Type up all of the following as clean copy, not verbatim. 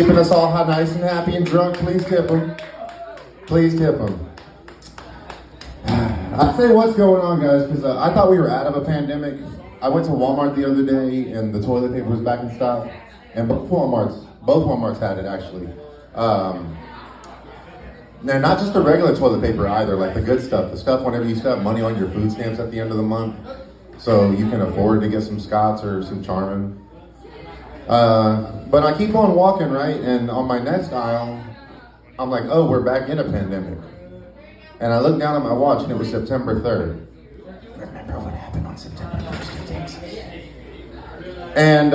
Keeping us all nice and happy and drunk. Please tip them. Please tip them. I'll tell you what's going on, guys, because I thought we were out of a pandemic. I went to Walmart the other day, and the toilet paper was back in stock, and both Walmarts had it, actually. Now, not just the regular toilet paper either, like the good stuff. The stuff whenever you still have money on your food stamps at the end of the month, so you can afford to get some Scott's or some Charmin. But I keep on walking, right, and on my next aisle, I'm like, oh, we're back in a pandemic. And I look down at my watch, and it was September 3rd. Remember what happened on September 1st in Texas? And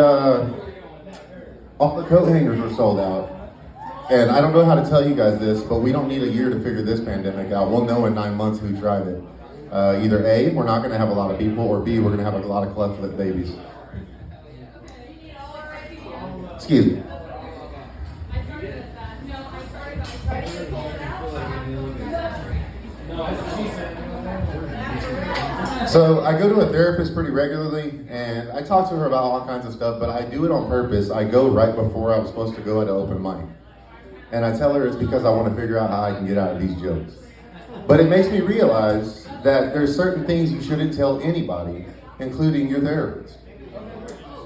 all the coat hangers were sold out. And I don't know how to tell you guys this, but we don't need a year to figure this pandemic out. We'll know in 9 months who tried it. Either A, we're not going to have a lot of people, or B, we're going to have a lot of cleft lip babies. Excuse me. So I go to a therapist pretty regularly, and I talk to her about all kinds of stuff, but I do it on purpose. I go right before I was supposed to go at an open mic. And I tell her it's because I want to figure out how I can get out of these jokes. But it makes me realize that there's certain things you shouldn't tell anybody, including your therapist.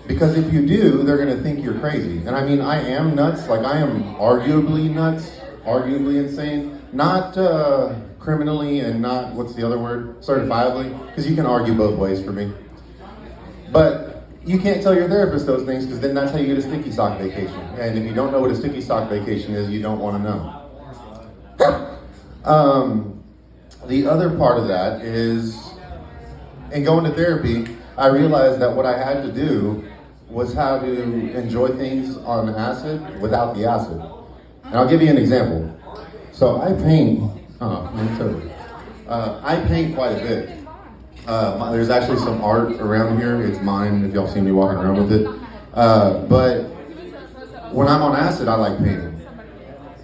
Because if you do, they're going to think you're crazy. And I mean, I am nuts. Like, I am arguably nuts, arguably insane. Not criminally and not, what's the other word? Certifiably. Because you can argue both ways for me. But you can't tell your therapist those things, because then that's how you get a sticky sock vacation. And if you don't know what a sticky sock vacation is, you don't want to know. The other part of that is, in going to therapy, I realized that what I had to do was how to enjoy things on acid without the acid. And I'll give you an example. So I paint, I paint quite a bit. There's actually some art around here. It's mine, if y'all see me walking around with it. But when I'm on acid, I like painting.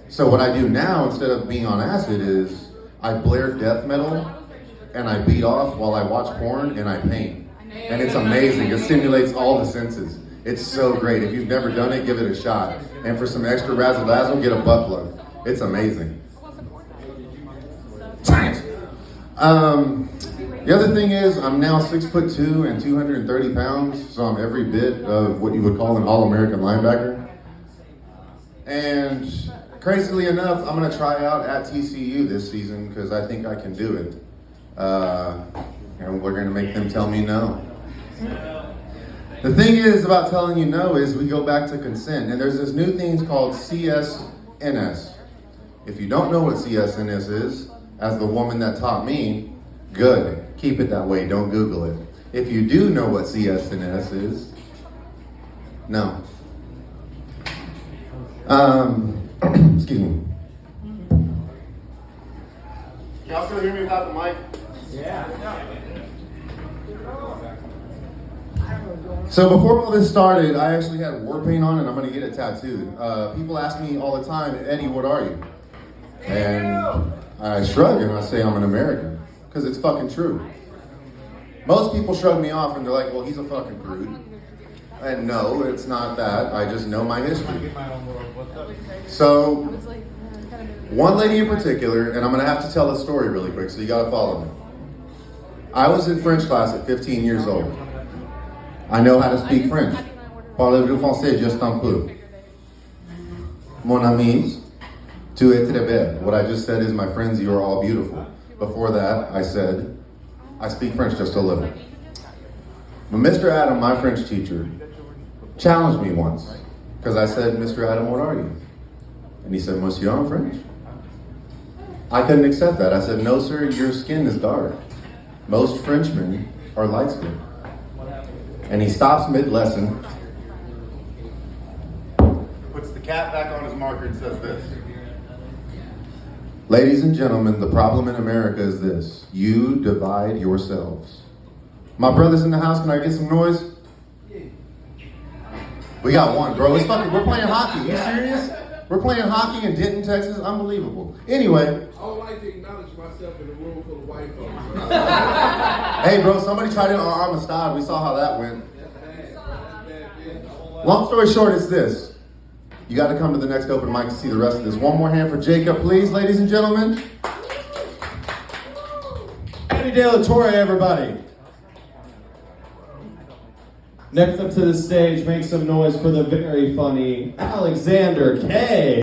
So what I do now, instead of being on acid, is I blare death metal, and I beat off while I watch porn, and I paint. And it's amazing. It stimulates all the senses. It's so great. If you've never done it, give it a shot. And for some extra razzle-dazzle, get a butt plug. It's amazing. Science! The other thing is, I'm now 6'2" and 230 pounds, so I'm every bit of what you would call an all-American linebacker. And crazily enough, I'm going to try out at TCU this season because I think I can do it. And we're going to make them tell me no. The thing is about telling you no is we go back to consent. And there's this new thing called CSNS. If you don't know what CSNS is, as the woman that taught me, good. Keep it that way. Don't Google it. If you do know what CSNS is, no. Excuse me. Y'all still hear me without the mic? Yeah. So before all this started, I actually had war paint on, and I'm going to get it tattooed. People ask me all the time, Eddie, what are you? And I shrug and I say I'm an American, because it's fucking true. Most people shrug me off and they're like, well, he's a fucking prude. And no, it's not that. I just know my history. So, one lady in particular, and I'm going to have to tell a story really quick, so you got to follow me. I was in French class at 15 years old. I know how to speak French. Parlez-vous français juste un peu? Mon amis, tu es très belle. What I just said is, my friends, you are all beautiful. Before that, I said, I speak French just a little. But Mr. Adam, my French teacher, challenged me once. Because I said, Mr. Adam, what are you? And he said, Monsieur, I'm French. I couldn't accept that. I said, no, sir, your skin is dark. Most Frenchmen are light skinned. And he stops mid-lesson, puts the cap back on his marker and says this. Ladies and gentlemen, the problem in America is this. You divide yourselves. My brothers in the house, can I get some noise? We got one, bro. We're playing hockey. You serious? We're playing hockey in Denton, Texas. Unbelievable. Anyway. I would like to acknowledge myself in a room full of white folks. Hey, bro, somebody tried it on Amistad. We saw how that went. Long story short, it's this. You got to come to the next open mic to see the rest of this. One more hand for Jacob, please, ladies and gentlemen. Eddie De La Torre, everybody. Next up to the stage, make some noise for the very funny Alexander K.